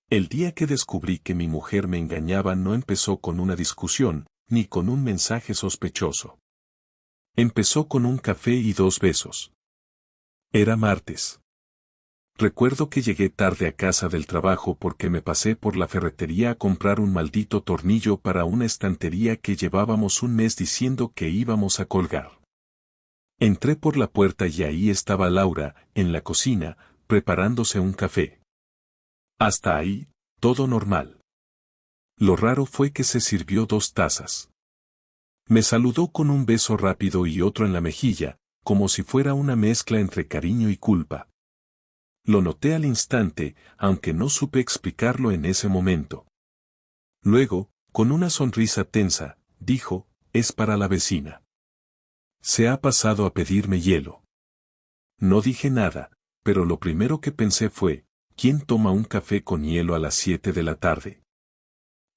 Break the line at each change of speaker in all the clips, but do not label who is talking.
El día que descubrí que mi mujer me engañaba no empezó con una discusión, ni con un mensaje sospechoso. Empezó con un café y 2 besos. Era martes. Recuerdo que llegué tarde a casa del trabajo porque me pasé por la ferretería a comprar un maldito tornillo para una estantería que llevábamos un mes diciendo que íbamos a colgar. Entré por la puerta y ahí estaba Laura, en la cocina, preparándose un café. Hasta ahí, todo normal. Lo raro fue que se sirvió 2 tazas. Me saludó con un beso rápido y otro en la mejilla, como si fuera una mezcla entre cariño y culpa. Lo noté al instante, aunque no supe explicarlo en ese momento. Luego, con una sonrisa tensa, dijo, es para la vecina. Se ha pasado a pedirme hielo. No dije nada, pero lo primero que pensé fue, ¿quién toma un café con hielo a las 7 de la tarde?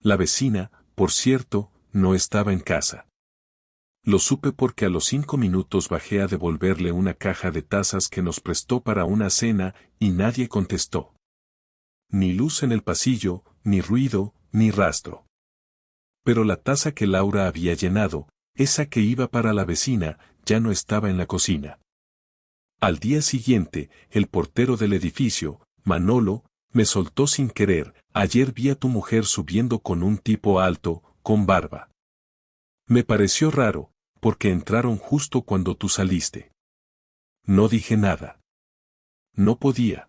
La vecina, por cierto, no estaba en casa. Lo supe porque a los 5 minutos bajé a devolverle una caja de tazas que nos prestó para una cena, y nadie contestó. Ni luz en el pasillo, ni ruido, ni rastro. Pero la taza que Laura había llenado, esa que iba para la vecina, ya no estaba en la cocina. Al día siguiente, el portero del edificio, Manolo, me soltó sin querer, ayer vi a tu mujer subiendo con un tipo alto, con barba. Me pareció raro, porque entraron justo cuando tú saliste. No dije nada. No podía.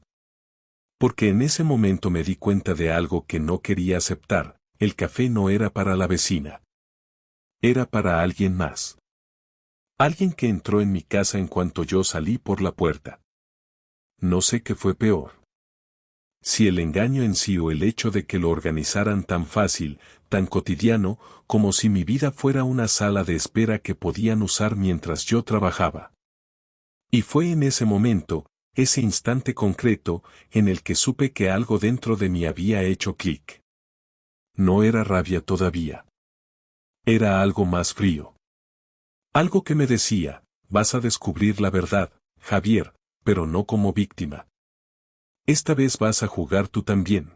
Porque en ese momento me di cuenta de algo que no quería aceptar, el café no era para la vecina. Era para alguien más. Alguien que entró en mi casa en cuanto yo salí por la puerta. No sé qué fue peor. Si el engaño en sí o el hecho de que lo organizaran tan fácil, tan cotidiano, como si mi vida fuera una sala de espera que podían usar mientras yo trabajaba. Y fue en ese momento, ese instante concreto, en el que supe que algo dentro de mí había hecho clic. No era rabia todavía. Era algo más frío. Algo que me decía, vas a descubrir la verdad, Javier, pero no como víctima. Esta vez vas a jugar tú también.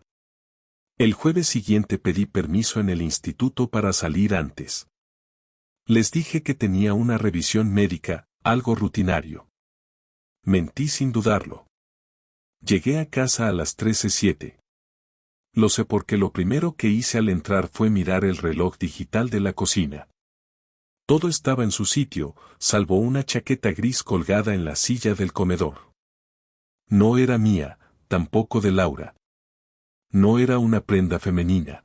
El jueves siguiente pedí permiso en el instituto para salir antes. Les dije que tenía una revisión médica, algo rutinario. Mentí sin dudarlo. Llegué a casa a las 13:07. Lo sé porque lo primero que hice al entrar fue mirar el reloj digital de la cocina. Todo estaba en su sitio, salvo una chaqueta gris colgada en la silla del comedor. No era mía, tampoco de Laura. No era una prenda femenina.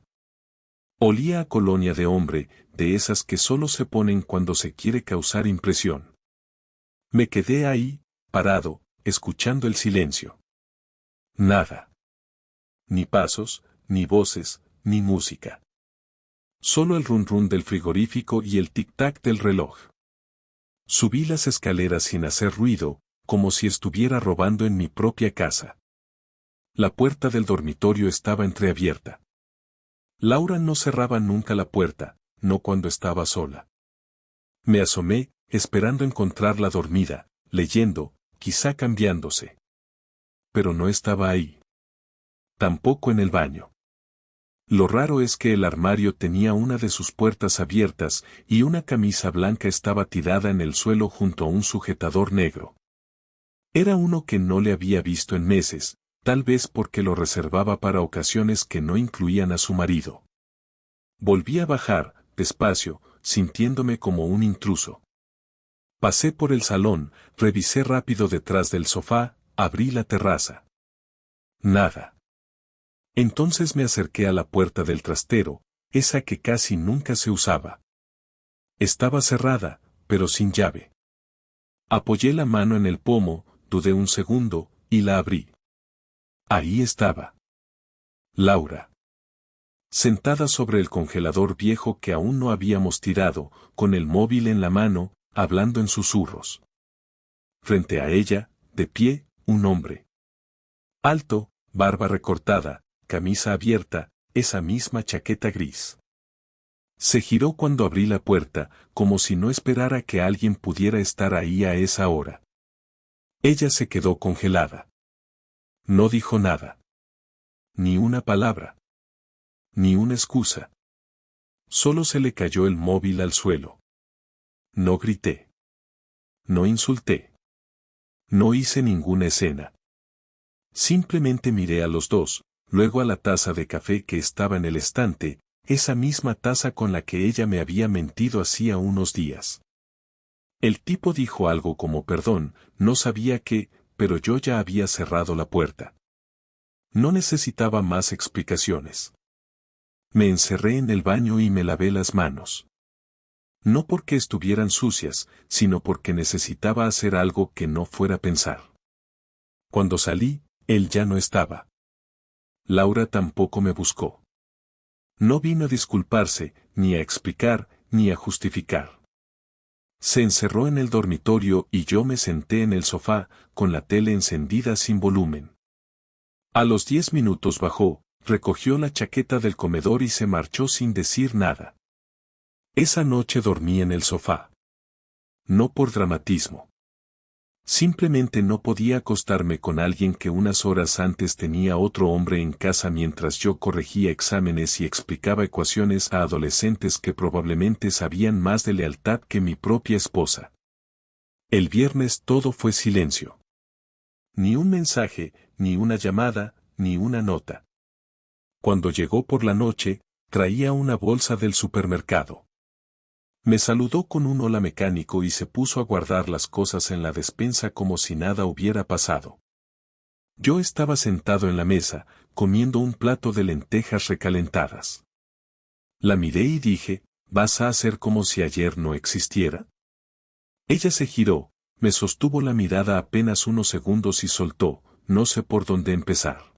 Olía a colonia de hombre, de esas que solo se ponen cuando se quiere causar impresión. Me quedé ahí, parado, escuchando el silencio. Nada. Ni pasos, ni voces, ni música. Solo el run run del frigorífico y el tic-tac del reloj. Subí las escaleras sin hacer ruido, como si estuviera robando en mi propia casa. La puerta del dormitorio estaba entreabierta. Laura no cerraba nunca la puerta, no cuando estaba sola. Me asomé, esperando encontrarla dormida, leyendo, quizá cambiándose. Pero no estaba ahí. Tampoco en el baño. Lo raro es que el armario tenía una de sus puertas abiertas y una camisa blanca estaba tirada en el suelo junto a un sujetador negro. Era uno que no le había visto en meses, tal vez porque lo reservaba para ocasiones que no incluían a su marido. Volví a bajar, despacio, sintiéndome como un intruso. Pasé por el salón, revisé rápido detrás del sofá, abrí la terraza. Nada. Entonces me acerqué a la puerta del trastero, esa que casi nunca se usaba. Estaba cerrada, pero sin llave. Apoyé la mano en el pomo, dudé un segundo, y la abrí. Ahí estaba. Laura. Sentada sobre el congelador viejo que aún no habíamos tirado, con el móvil en la mano, hablando en susurros. Frente a ella, de pie, un hombre. Alto, barba recortada, camisa abierta, esa misma chaqueta gris. Se giró cuando abrí la puerta, como si no esperara que alguien pudiera estar ahí a esa hora. Ella se quedó congelada. No dijo nada. Ni una palabra. Ni una excusa. Solo se le cayó el móvil al suelo. No grité. No insulté. No hice ninguna escena. Simplemente miré a los dos, luego a la taza de café que estaba en el estante, esa misma taza con la que ella me había mentido hacía unos días. El tipo dijo algo como perdón, no sabía qué, pero yo ya había cerrado la puerta. No necesitaba más explicaciones. Me encerré en el baño y me lavé las manos. No porque estuvieran sucias, sino porque necesitaba hacer algo que no fuera pensar. Cuando salí, él ya no estaba. Laura tampoco me buscó. No vino a disculparse, ni a explicar, ni a justificar. Se encerró en el dormitorio y yo me senté en el sofá, con la tele encendida sin volumen. A los 10 minutos bajó, recogió la chaqueta del comedor y se marchó sin decir nada. Esa noche dormí en el sofá. No por dramatismo. Simplemente no podía acostarme con alguien que unas horas antes tenía otro hombre en casa mientras yo corregía exámenes y explicaba ecuaciones a adolescentes que probablemente sabían más de lealtad que mi propia esposa. El viernes todo fue silencio. Ni un mensaje, ni una llamada, ni una nota. Cuando llegó por la noche, traía una bolsa del supermercado. Me saludó con un hola mecánico y se puso a guardar las cosas en la despensa como si nada hubiera pasado. Yo estaba sentado en la mesa, comiendo un plato de lentejas recalentadas. La miré y dije, ¿vas a hacer como si ayer no existiera? Ella se giró, me sostuvo la mirada apenas unos segundos y soltó, no sé por dónde empezar.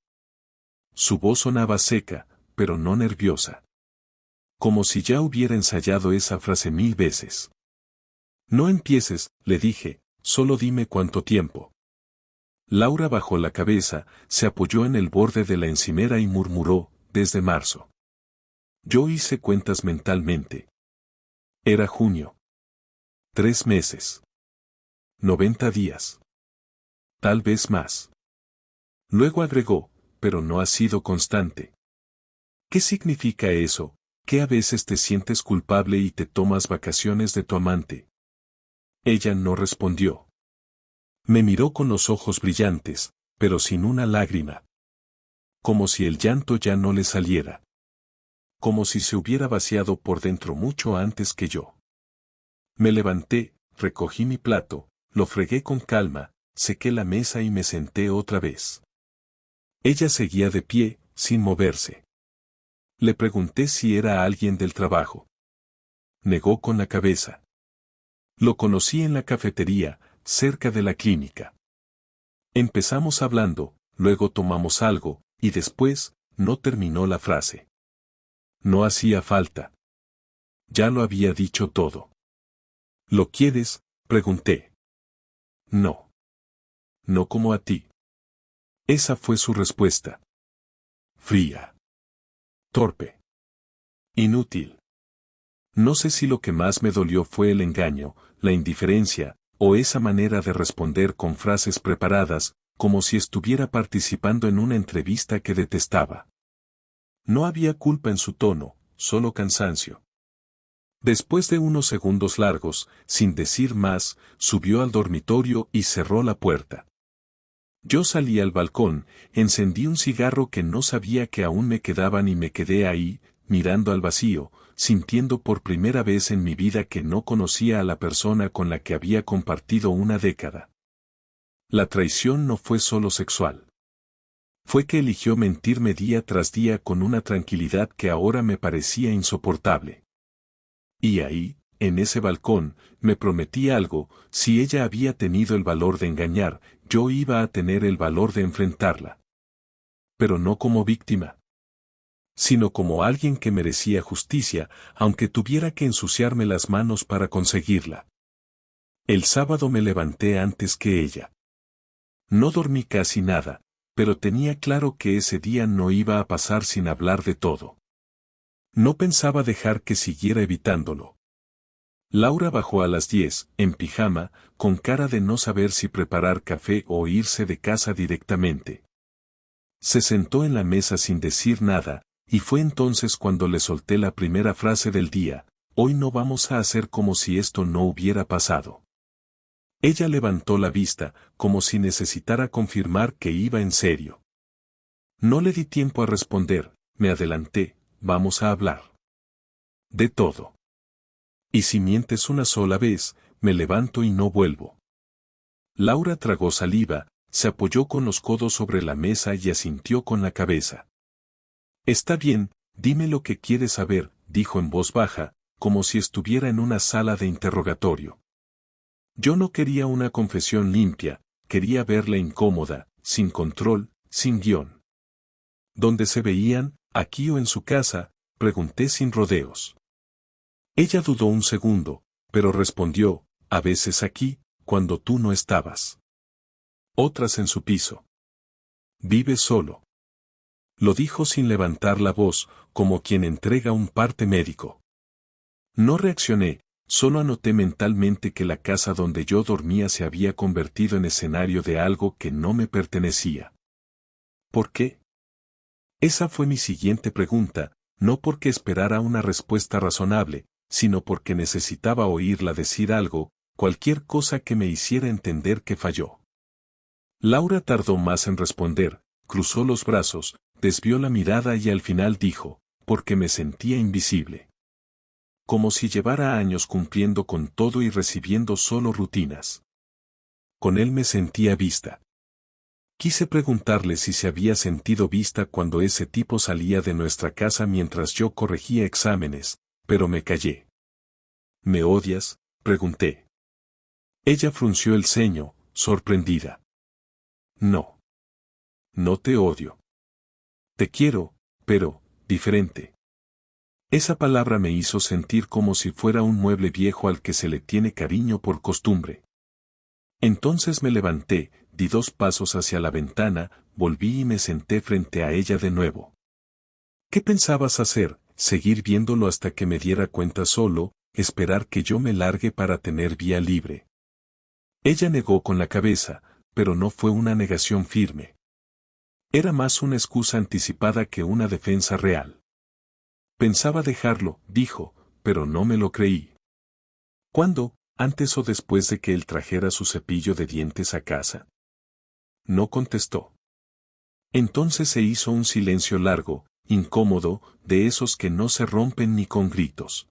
Su voz sonaba seca, pero no nerviosa. Como si ya hubiera ensayado esa frase 1000 veces. No empieces, le dije, solo dime cuánto tiempo. Laura bajó la cabeza, se apoyó en el borde de la encimera y murmuró, desde marzo. Yo hice cuentas mentalmente. Era junio. 3 meses. 90 días. Tal vez más. Luego agregó, pero no ha sido constante. ¿Qué significa eso? Que a veces te sientes culpable y te tomas vacaciones de tu amante. Ella no respondió. Me miró con los ojos brillantes, pero sin una lágrima. Como si el llanto ya no le saliera. Como si se hubiera vaciado por dentro mucho antes que yo. Me levanté, recogí mi plato, lo fregué con calma, sequé la mesa y me senté otra vez. Ella seguía de pie, sin moverse. Le pregunté si era alguien del trabajo. Negó con la cabeza. Lo conocí en la cafetería, cerca de la clínica. Empezamos hablando, luego tomamos algo, y después, no terminó la frase. No hacía falta. Ya lo había dicho todo. ¿Lo quieres? Pregunté. No. No como a ti. Esa fue su respuesta. Fría. Torpe. Inútil. No sé si lo que más me dolió fue el engaño, la indiferencia, o esa manera de responder con frases preparadas, como si estuviera participando en una entrevista que detestaba. No había culpa en su tono, solo cansancio. Después de unos segundos largos, sin decir más, subió al dormitorio y cerró la puerta. Yo salí al balcón, encendí un cigarro que no sabía que aún me quedaban y me quedé ahí, mirando al vacío, sintiendo por primera vez en mi vida que no conocía a la persona con la que había compartido una década. La traición no fue solo sexual. Fue que eligió mentirme día tras día con una tranquilidad que ahora me parecía insoportable. Y ahí, en ese balcón, me prometí algo, si ella había tenido el valor de engañar, yo iba a tener el valor de enfrentarla. Pero no como víctima, sino como alguien que merecía justicia, aunque tuviera que ensuciarme las manos para conseguirla. El sábado me levanté antes que ella. No dormí casi nada, pero tenía claro que ese día no iba a pasar sin hablar de todo. No pensaba dejar que siguiera evitándolo. Laura bajó a las 10, en pijama, con cara de no saber si preparar café o irse de casa directamente. Se sentó en la mesa sin decir nada, y fue entonces cuando le solté la primera frase del día: hoy no vamos a hacer como si esto no hubiera pasado. Ella levantó la vista, como si necesitara confirmar que iba en serio. No le di tiempo a responder, me adelanté: vamos a hablar de todo. Y si mientes una sola vez, me levanto y no vuelvo. Laura tragó saliva, se apoyó con los codos sobre la mesa y asintió con la cabeza. Está bien, dime lo que quieres saber, dijo en voz baja, como si estuviera en una sala de interrogatorio. Yo no quería una confesión limpia, quería verla incómoda, sin control, sin guión. ¿Dónde se veían, aquí o en su casa?, pregunté sin rodeos. Ella dudó un segundo, pero respondió: a veces aquí, cuando tú no estabas. Otras en su piso. Vive solo. Lo dijo sin levantar la voz, como quien entrega un parte médico. No reaccioné, solo anoté mentalmente que la casa donde yo dormía se había convertido en escenario de algo que no me pertenecía. ¿Por qué? Esa fue mi siguiente pregunta, no porque esperara una respuesta razonable, sino porque necesitaba oírla decir algo, cualquier cosa que me hiciera entender que falló. Laura tardó más en responder, cruzó los brazos, desvió la mirada y al final dijo: porque me sentía invisible. Como si llevara años cumpliendo con todo y recibiendo solo rutinas. Con él me sentía vista. Quise preguntarle si se había sentido vista cuando ese tipo salía de nuestra casa mientras yo corregía exámenes, pero me callé. ¿Me odias?, pregunté. Ella frunció el ceño, sorprendida. No. No te odio. Te quiero, pero, diferente. Esa palabra me hizo sentir como si fuera un mueble viejo al que se le tiene cariño por costumbre. Entonces me levanté, di 2 pasos hacia la ventana, volví y me senté frente a ella de nuevo. ¿Qué pensabas hacer? ¿Seguir viéndolo hasta que me diera cuenta solo, esperar que yo me largue para tener vía libre? Ella negó con la cabeza, pero no fue una negación firme. Era más una excusa anticipada que una defensa real. Pensaba dejarlo, dijo, pero no me lo creí. ¿Cuándo? ¿Antes o después de que él trajera su cepillo de dientes a casa? No contestó. Entonces se hizo un silencio largo, incómodo, de esos que no se rompen ni con gritos.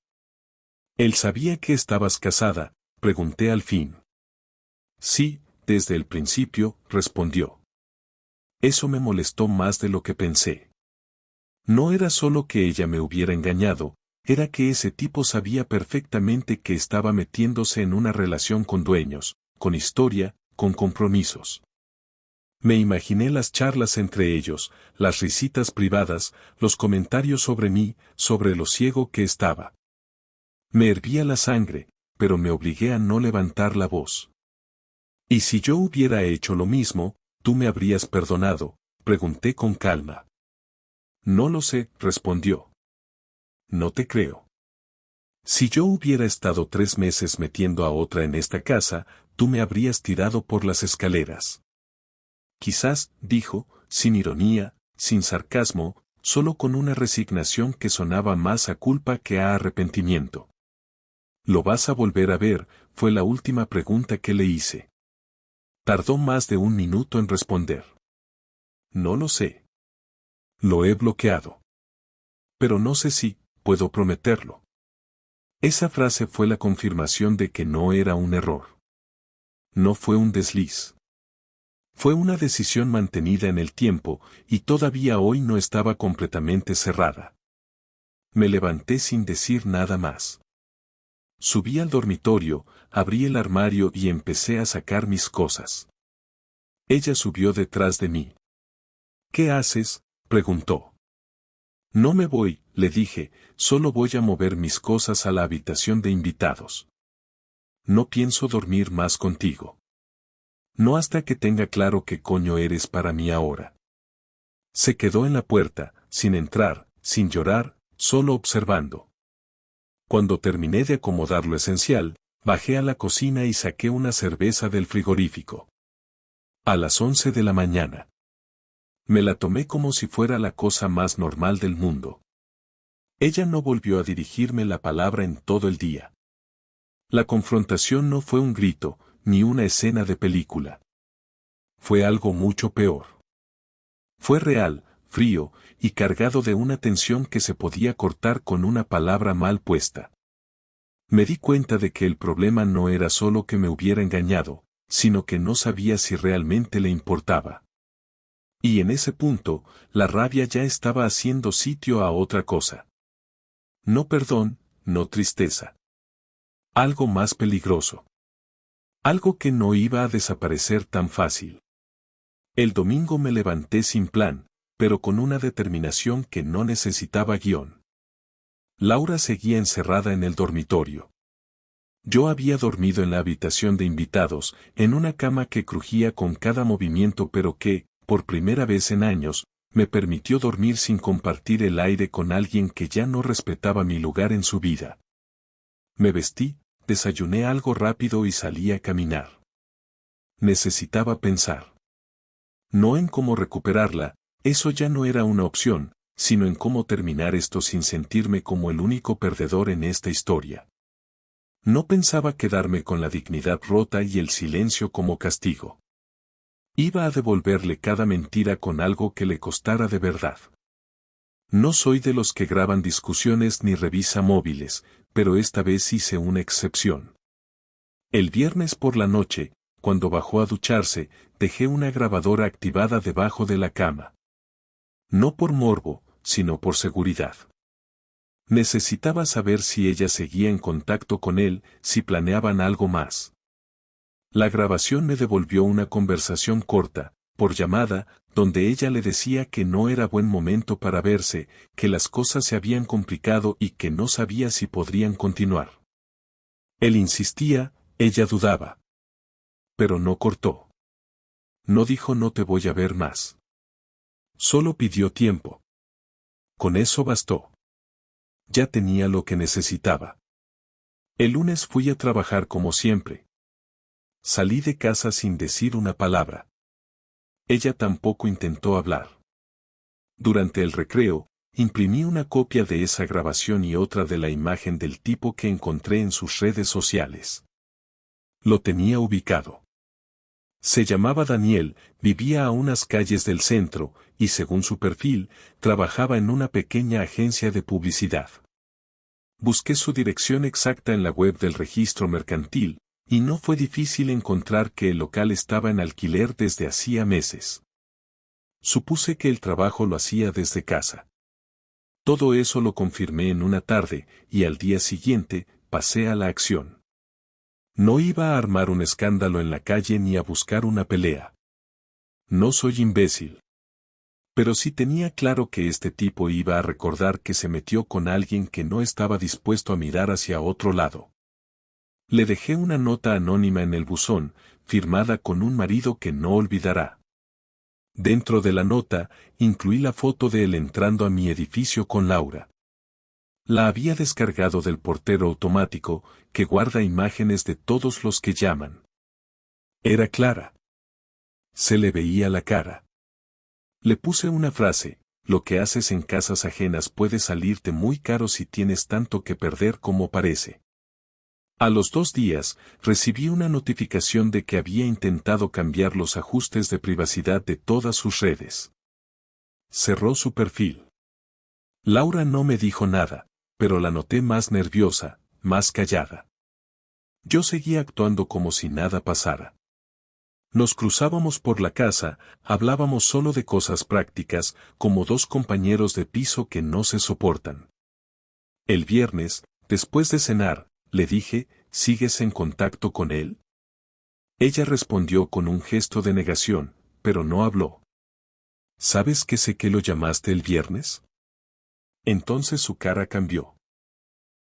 ¿Él sabía que estabas casada?, pregunté al fin. Sí, desde el principio, respondió. Eso me molestó más de lo que pensé. No era solo que ella me hubiera engañado, era que ese tipo sabía perfectamente que estaba metiéndose en una relación con dueños, con historia, con compromisos. Me imaginé las charlas entre ellos, las risitas privadas, los comentarios sobre mí, sobre lo ciego que estaba. Me hervía la sangre, pero me obligué a no levantar la voz. ¿Y si yo hubiera hecho lo mismo, tú me habrías perdonado?, pregunté con calma. No lo sé, respondió. No te creo. Si yo hubiera estado 3 meses metiendo a otra en esta casa, tú me habrías tirado por las escaleras. Quizás, dijo, sin ironía, sin sarcasmo, solo con una resignación que sonaba más a culpa que a arrepentimiento. ¿Lo vas a volver a ver?, fue la última pregunta que le hice. Tardó más de 1 minuto en responder. No lo sé. Lo he bloqueado. Pero no sé si puedo prometerlo. Esa frase fue la confirmación de que no era un error. No fue un desliz. Fue una decisión mantenida en el tiempo, y todavía hoy no estaba completamente cerrada. Me levanté sin decir nada más. Subí al dormitorio, abrí el armario y empecé a sacar mis cosas. Ella subió detrás de mí. ¿Qué haces?, preguntó. No me voy, le dije, solo voy a mover mis cosas a la habitación de invitados. No pienso dormir más contigo. No hasta que tenga claro qué coño eres para mí ahora. Se quedó en la puerta, sin entrar, sin llorar, solo observando. Cuando terminé de acomodar lo esencial, bajé a la cocina y saqué una cerveza del frigorífico. A las 11 de la mañana. Me la tomé como si fuera la cosa más normal del mundo. Ella no volvió a dirigirme la palabra en todo el día. La confrontación no fue un grito, ni una escena de película. Fue algo mucho peor. Fue real, frío, y cargado de una tensión que se podía cortar con una palabra mal puesta. Me di cuenta de que el problema no era solo que me hubiera engañado, sino que no sabía si realmente le importaba. Y en ese punto, la rabia ya estaba haciendo sitio a otra cosa. No perdón, no tristeza. Algo más peligroso. Algo que no iba a desaparecer tan fácil. El domingo me levanté sin plan, pero con una determinación que no necesitaba guión. Laura seguía encerrada en el dormitorio. Yo había dormido en la habitación de invitados, en una cama que crujía con cada movimiento pero que, por primera vez en años, me permitió dormir sin compartir el aire con alguien que ya no respetaba mi lugar en su vida. Me vestí, desayuné algo rápido y salí a caminar. Necesitaba pensar. No en cómo recuperarla, eso ya no era una opción, sino en cómo terminar esto sin sentirme como el único perdedor en esta historia. No pensaba quedarme con la dignidad rota y el silencio como castigo. Iba a devolverle cada mentira con algo que le costara de verdad. No soy de los que graban discusiones ni revisa móviles, pero esta vez hice una excepción. El viernes por la noche, cuando bajó a ducharse, dejé una grabadora activada debajo de la cama. No por morbo, sino por seguridad. Necesitaba saber si ella seguía en contacto con él, si planeaban algo más. La grabación me devolvió una conversación corta, por llamada, donde ella le decía que no era buen momento para verse, que las cosas se habían complicado y que no sabía si podrían continuar. Él insistía, ella dudaba. Pero no cortó. No dijo no te voy a ver más. Solo pidió tiempo. Con eso bastó. Ya tenía lo que necesitaba. El lunes fui a trabajar como siempre. Salí de casa sin decir una palabra. Ella tampoco intentó hablar. Durante el recreo, imprimí una copia de esa grabación y otra de la imagen del tipo que encontré en sus redes sociales. Lo tenía ubicado. Se llamaba Daniel, vivía a unas calles del centro, y según su perfil, trabajaba en una pequeña agencia de publicidad. Busqué su dirección exacta en la web del registro mercantil, y no fue difícil encontrar que el local estaba en alquiler desde hacía meses. Supuse que el trabajo lo hacía desde casa. Todo eso lo confirmé en una tarde, y al día siguiente, pasé a la acción. No iba a armar un escándalo en la calle ni a buscar una pelea. No soy imbécil. Pero sí tenía claro que este tipo iba a recordar que se metió con alguien que no estaba dispuesto a mirar hacia otro lado. Le dejé una nota anónima en el buzón, firmada con un marido que no olvidará. Dentro de la nota, incluí la foto de él entrando a mi edificio con Laura. La había descargado del portero automático, que guarda imágenes de todos los que llaman. Era clara. Se le veía la cara. Le puse una frase: lo que haces en casas ajenas puede salirte muy caro si tienes tanto que perder como parece. A los 2 días, recibí una notificación de que había intentado cambiar los ajustes de privacidad de todas sus redes. Cerró su perfil. Laura no me dijo nada, pero la noté más nerviosa, más callada. Yo seguía actuando como si nada pasara. Nos cruzábamos por la casa, hablábamos solo de cosas prácticas, como 2 compañeros de piso que no se soportan. El viernes, después de cenar, le dije, ¿sigues en contacto con él? Ella respondió con un gesto de negación, pero no habló. ¿Sabes que sé que lo llamaste el viernes? Entonces su cara cambió.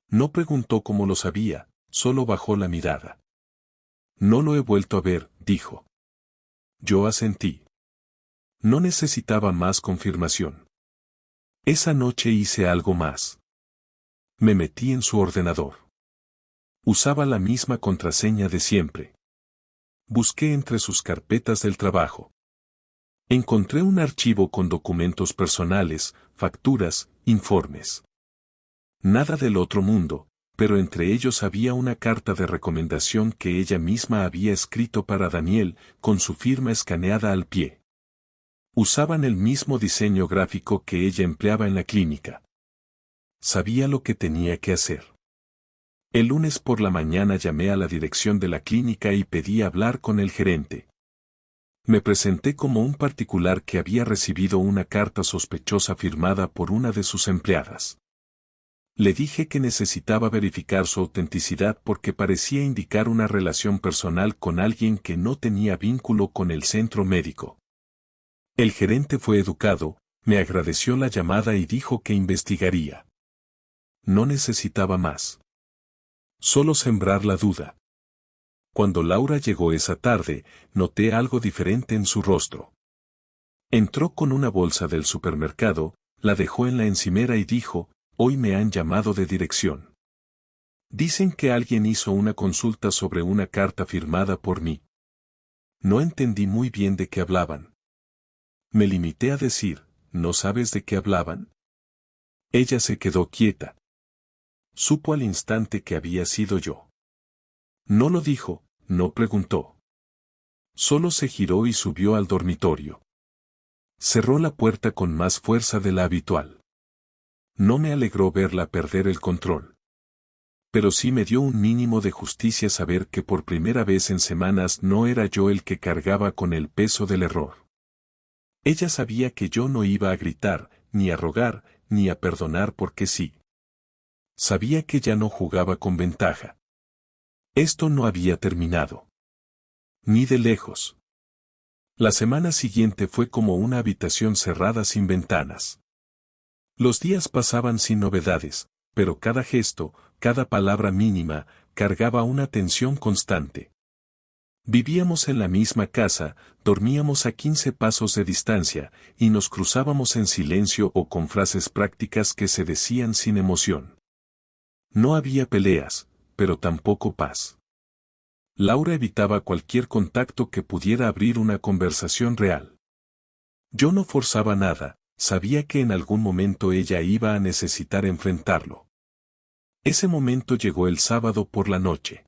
No preguntó cómo lo sabía, solo bajó la mirada. No lo he vuelto a ver, dijo. Yo asentí. No necesitaba más confirmación. Esa noche hice algo más. Me metí en su ordenador. Usaba la misma contraseña de siempre. Busqué entre sus carpetas del trabajo. Encontré un archivo con documentos personales, facturas, informes. Nada del otro mundo, pero entre ellos había una carta de recomendación que ella misma había escrito para Daniel, con su firma escaneada al pie. Usaban el mismo diseño gráfico que ella empleaba en la clínica. Sabía lo que tenía que hacer. El lunes por la mañana llamé a la dirección de la clínica y pedí hablar con el gerente. Me presenté como un particular que había recibido una carta sospechosa firmada por una de sus empleadas. Le dije que necesitaba verificar su autenticidad porque parecía indicar una relación personal con alguien que no tenía vínculo con el centro médico. El gerente fue educado, me agradeció la llamada y dijo que investigaría. No necesitaba más. Solo sembrar la duda. Cuando Laura llegó esa tarde, noté algo diferente en su rostro. Entró con una bolsa del supermercado, la dejó en la encimera y dijo, «Hoy me han llamado de dirección. Dicen que alguien hizo una consulta sobre una carta firmada por mí». No entendí muy bien de qué hablaban. Me limité a decir, «¿No sabes de qué hablaban?». Ella se quedó quieta. Supo al instante que había sido yo. No lo dijo, no preguntó. Solo se giró y subió al dormitorio. Cerró la puerta con más fuerza de la habitual. No me alegró verla perder el control. Pero sí me dio un mínimo de justicia saber que por primera vez en semanas no era yo el que cargaba con el peso del error. Ella sabía que yo no iba a gritar, ni a rogar, ni a perdonar porque sí. Sabía que ya no jugaba con ventaja. Esto no había terminado. Ni de lejos. La semana siguiente fue como una habitación cerrada sin ventanas. Los días pasaban sin novedades, pero cada gesto, cada palabra mínima, cargaba una tensión constante. Vivíamos en la misma casa, dormíamos a 15 pasos de distancia, y nos cruzábamos en silencio o con frases prácticas que se decían sin emoción. No había peleas, pero tampoco paz. Laura evitaba cualquier contacto que pudiera abrir una conversación real. Yo no forzaba nada, sabía que en algún momento ella iba a necesitar enfrentarlo. Ese momento llegó el sábado por la noche.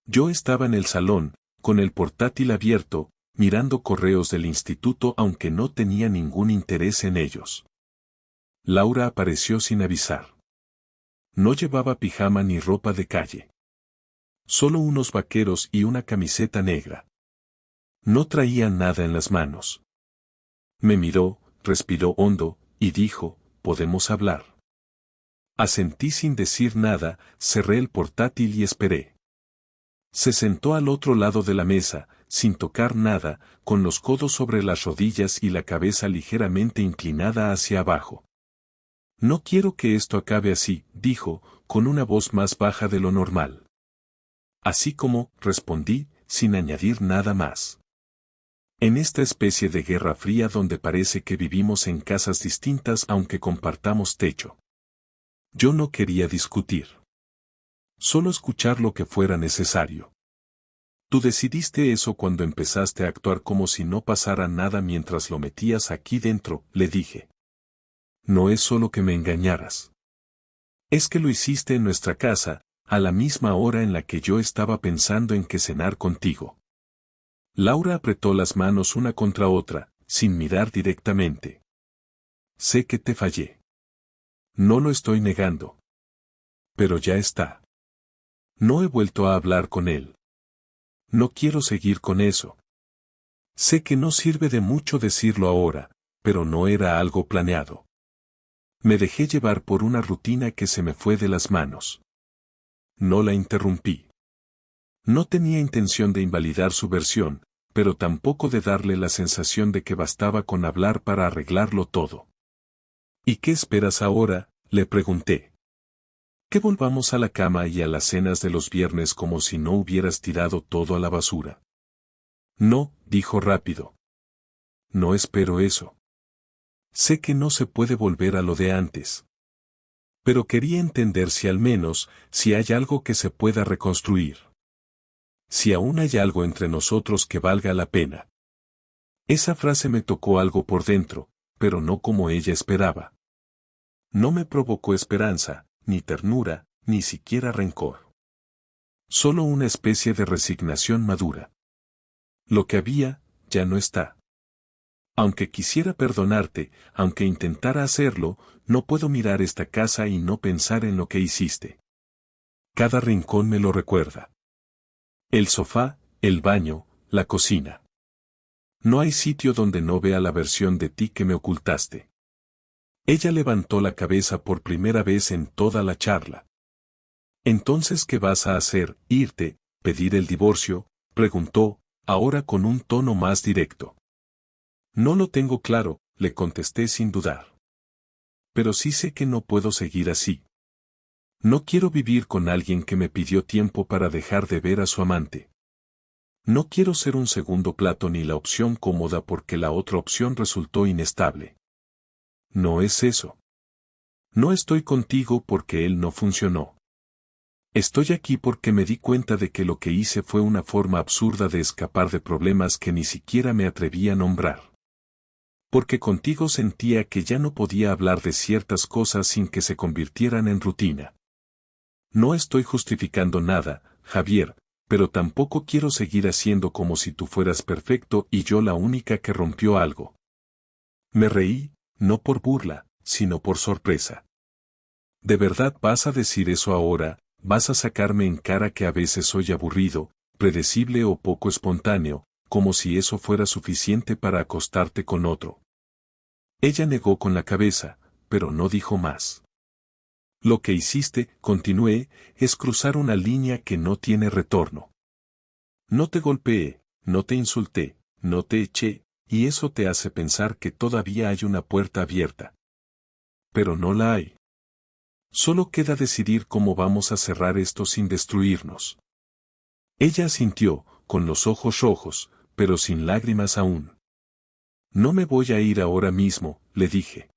Yo estaba en el salón, con el portátil abierto, mirando correos del instituto aunque no tenía ningún interés en ellos. Laura apareció sin avisar. No llevaba pijama ni ropa de calle. Solo unos vaqueros y una camiseta negra. No traía nada en las manos. Me miró, respiró hondo, y dijo, «¿Podemos hablar?». Asentí sin decir nada, cerré el portátil y esperé. Se sentó al otro lado de la mesa, sin tocar nada, con los codos sobre las rodillas y la cabeza ligeramente inclinada hacia abajo. «No quiero que esto acabe así», dijo, con una voz más baja de lo normal. Así como, respondí, sin añadir nada más. En esta especie de guerra fría donde parece que vivimos en casas distintas aunque compartamos techo. Yo no quería discutir. Solo escuchar lo que fuera necesario. Tú decidiste eso cuando empezaste a actuar como si no pasara nada mientras lo metías aquí dentro, le dije. No es solo que me engañaras. Es que lo hiciste en nuestra casa, a la misma hora en la que yo estaba pensando en que cenar contigo. Laura apretó las manos una contra otra, sin mirar directamente. Sé que te fallé. No lo estoy negando. Pero ya está. No he vuelto a hablar con él. No quiero seguir con eso. Sé que no sirve de mucho decirlo ahora, pero no era algo planeado. Me dejé llevar por una rutina que se me fue de las manos. No la interrumpí. No tenía intención de invalidar su versión, pero tampoco de darle la sensación de que bastaba con hablar para arreglarlo todo. ¿Y qué esperas ahora?, le pregunté. ¿Que volvamos a la cama y a las cenas de los viernes como si no hubieras tirado todo a la basura? No, dijo rápido. No espero eso. Sé que no se puede volver a lo de antes. Pero quería entender si al menos, si hay algo que se pueda reconstruir. Si aún hay algo entre nosotros que valga la pena. Esa frase me tocó algo por dentro, pero no como ella esperaba. No me provocó esperanza, ni ternura, ni siquiera rencor. Solo una especie de resignación madura. Lo que había, ya no está. Aunque quisiera perdonarte, aunque intentara hacerlo, no puedo mirar esta casa y no pensar en lo que hiciste. Cada rincón me lo recuerda. El sofá, el baño, la cocina. No hay sitio donde no vea la versión de ti que me ocultaste. Ella levantó la cabeza por primera vez en toda la charla. Entonces, ¿qué vas a hacer? ¿Irte? ¿Pedir el divorcio? Preguntó, ahora con un tono más directo. No lo tengo claro, le contesté sin dudar. Pero sí sé que no puedo seguir así. No quiero vivir con alguien que me pidió tiempo para dejar de ver a su amante. No quiero ser un segundo plato ni la opción cómoda porque la otra opción resultó inestable. No es eso. No estoy contigo porque él no funcionó. Estoy aquí porque me di cuenta de que lo que hice fue una forma absurda de escapar de problemas que ni siquiera me atreví a nombrar. Porque contigo sentía que ya no podía hablar de ciertas cosas sin que se convirtieran en rutina. No estoy justificando nada, Javier, pero tampoco quiero seguir haciendo como si tú fueras perfecto y yo la única que rompió algo. Me reí, no por burla, sino por sorpresa. ¿De verdad vas a decir eso ahora? ¿Vas a sacarme en cara que a veces soy aburrido, predecible o poco espontáneo, como si eso fuera suficiente para acostarte con otro? Ella negó con la cabeza, pero no dijo más. Lo que hiciste, continué, es cruzar una línea que no tiene retorno. No te golpeé, no te insulté, no te eché, y eso te hace pensar que todavía hay una puerta abierta. Pero no la hay. Solo queda decidir cómo vamos a cerrar esto sin destruirnos. Ella asintió, con los ojos rojos, pero sin lágrimas aún. No me voy a ir ahora mismo, le dije.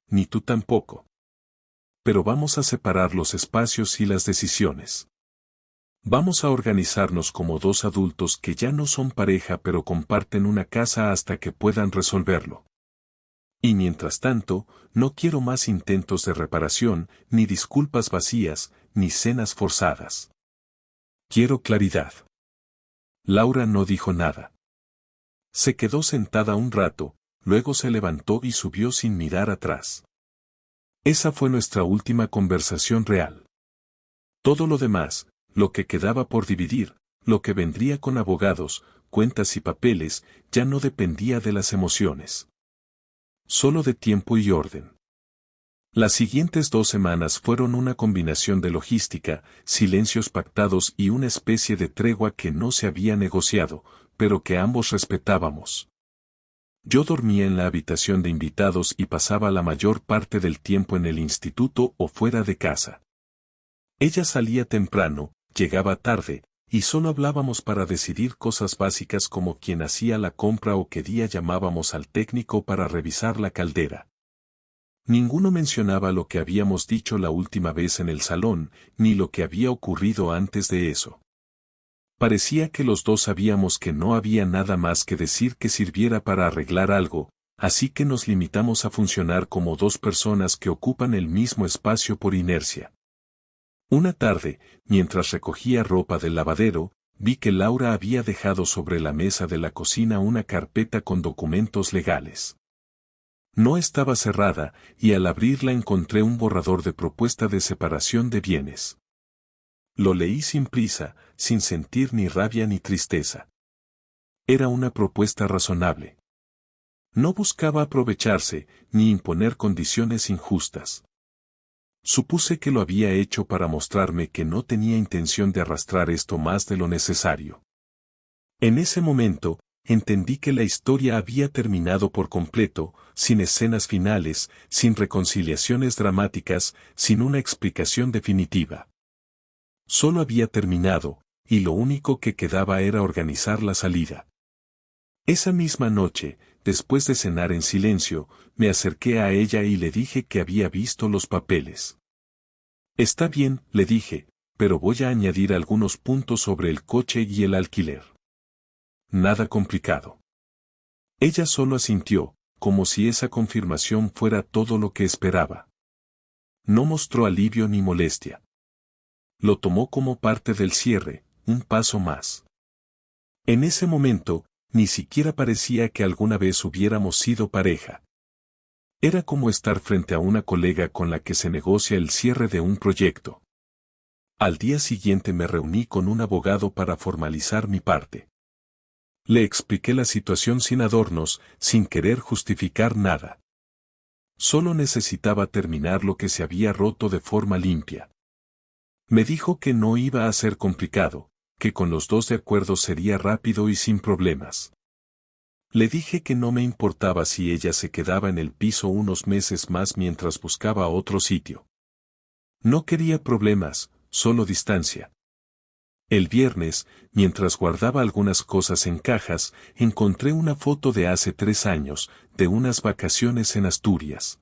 Ni tú tampoco. Pero vamos a separar los espacios y las decisiones. Vamos a organizarnos como dos adultos que ya no son pareja pero comparten una casa hasta que puedan resolverlo. Y mientras tanto, no quiero más intentos de reparación, ni disculpas vacías, ni cenas forzadas. Quiero claridad. Laura no dijo nada. Se quedó sentada un rato, luego se levantó y subió sin mirar atrás. Esa fue nuestra última conversación real. Todo lo demás, lo que quedaba por dividir, lo que vendría con abogados, cuentas y papeles, ya no dependía de las emociones. Solo de tiempo y orden. Las siguientes 2 semanas fueron una combinación de logística, silencios pactados y una especie de tregua que no se había negociado, pero que ambos respetábamos. Yo dormía en la habitación de invitados y pasaba la mayor parte del tiempo en el instituto o fuera de casa. Ella salía temprano, llegaba tarde, y solo hablábamos para decidir cosas básicas como quién hacía la compra o qué día llamábamos al técnico para revisar la caldera. Ninguno mencionaba lo que habíamos dicho la última vez en el salón, ni lo que había ocurrido antes de eso. Parecía que los dos sabíamos que no había nada más que decir que sirviera para arreglar algo, así que nos limitamos a funcionar como dos personas que ocupan el mismo espacio por inercia. Una tarde, mientras recogía ropa del lavadero, vi que Laura había dejado sobre la mesa de la cocina una carpeta con documentos legales. No estaba cerrada, y al abrirla encontré un borrador de propuesta de separación de bienes. Lo leí sin prisa, sin sentir ni rabia ni tristeza. Era una propuesta razonable. No buscaba aprovecharse, ni imponer condiciones injustas. Supuse que lo había hecho para mostrarme que no tenía intención de arrastrar esto más de lo necesario. En ese momento, entendí que la historia había terminado por completo, sin escenas finales, sin reconciliaciones dramáticas, sin una explicación definitiva. Solo había terminado, y lo único que quedaba era organizar la salida. Esa misma noche, después de cenar en silencio, me acerqué a ella y le dije que había visto los papeles. Está bien, le dije, pero voy a añadir algunos puntos sobre el coche y el alquiler. Nada complicado. Ella solo asintió, como si esa confirmación fuera todo lo que esperaba. No mostró alivio ni molestia. Lo tomó como parte del cierre, un paso más. En ese momento, ni siquiera parecía que alguna vez hubiéramos sido pareja. Era como estar frente a una colega con la que se negocia el cierre de un proyecto. Al día siguiente me reuní con un abogado para formalizar mi parte. Le expliqué la situación sin adornos, sin querer justificar nada. Solo necesitaba terminar lo que se había roto de forma limpia. Me dijo que no iba a ser complicado, que con los dos de acuerdo sería rápido y sin problemas. Le dije que no me importaba si ella se quedaba en el piso unos meses más mientras buscaba otro sitio. No quería problemas, solo distancia. El viernes, mientras guardaba algunas cosas en cajas, encontré una foto de hace 3 años, de unas vacaciones en Asturias.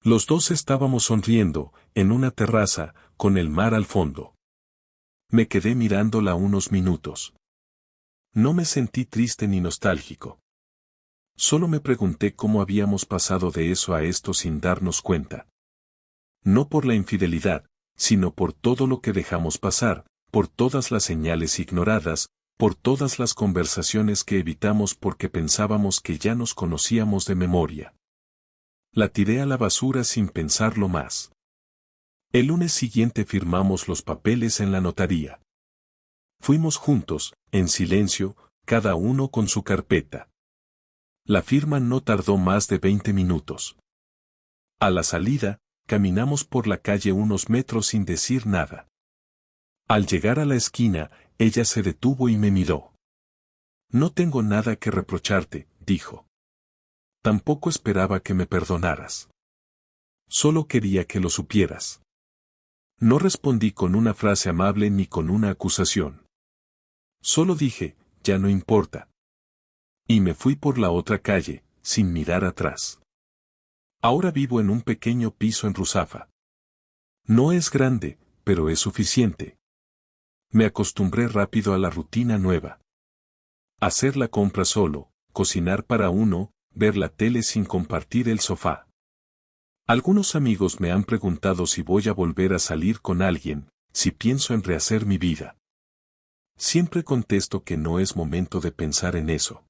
Los dos estábamos sonriendo, en una terraza, con el mar al fondo. Me quedé mirándola unos minutos. No me sentí triste ni nostálgico. Solo me pregunté cómo habíamos pasado de eso a esto sin darnos cuenta. No por la infidelidad, sino por todo lo que dejamos pasar, por todas las señales ignoradas, por todas las conversaciones que evitamos porque pensábamos que ya nos conocíamos de memoria. La tiré a la basura sin pensarlo más. El lunes siguiente firmamos los papeles en la notaría. Fuimos juntos, en silencio, cada uno con su carpeta. La firma no tardó más de 20 minutos. A la salida, caminamos por la calle unos metros sin decir nada. Al llegar a la esquina, ella se detuvo y me miró. No tengo nada que reprocharte, dijo. Tampoco esperaba que me perdonaras. Solo quería que lo supieras. No respondí con una frase amable ni con una acusación. Solo dije, ya no importa. Y me fui por la otra calle, sin mirar atrás. Ahora vivo en un pequeño piso en Ruzafa. No es grande, pero es suficiente. Me acostumbré rápido a la rutina nueva. Hacer la compra solo, cocinar para uno, ver la tele sin compartir el sofá. Algunos amigos me han preguntado si voy a volver a salir con alguien, si pienso en rehacer mi vida. Siempre contesto que no es momento de pensar en eso.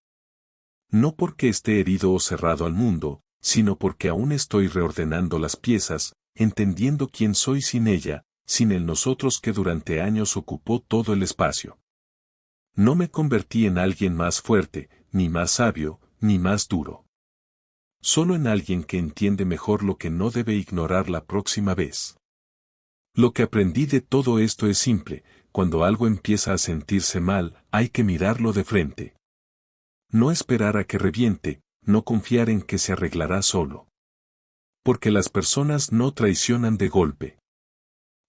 No porque esté herido o cerrado al mundo, sino porque aún estoy reordenando las piezas, entendiendo quién soy sin ella, sin el nosotros que durante años ocupó todo el espacio. No me convertí en alguien más fuerte, ni más sabio, ni más duro. Solo en alguien que entiende mejor lo que no debe ignorar la próxima vez. Lo que aprendí de todo esto es simple: cuando algo empieza a sentirse mal, hay que mirarlo de frente. No esperar a que reviente, no confiar en que se arreglará solo. Porque las personas no traicionan de golpe.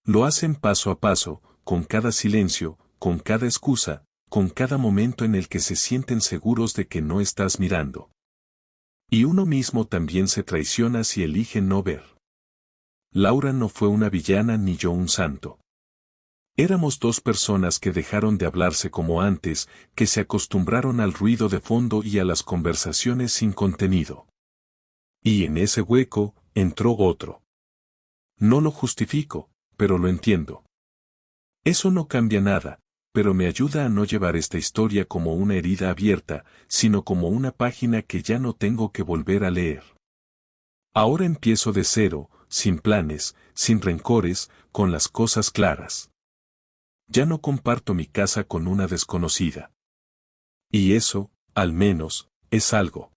Lo hacen paso a paso, con cada silencio, con cada excusa, con cada momento en el que se sienten seguros de que no estás mirando. Y uno mismo también se traiciona si elige no ver. Laura no fue una villana ni yo un santo. Éramos dos personas que dejaron de hablarse como antes, que se acostumbraron al ruido de fondo y a las conversaciones sin contenido. Y en ese hueco, entró otro. No lo justifico, pero lo entiendo. Eso no cambia nada, pero me ayuda a no llevar esta historia como una herida abierta, sino como una página que ya no tengo que volver a leer. Ahora empiezo de cero, sin planes, sin rencores, con las cosas claras. Ya no comparto mi casa con una desconocida. Y eso, al menos, es algo.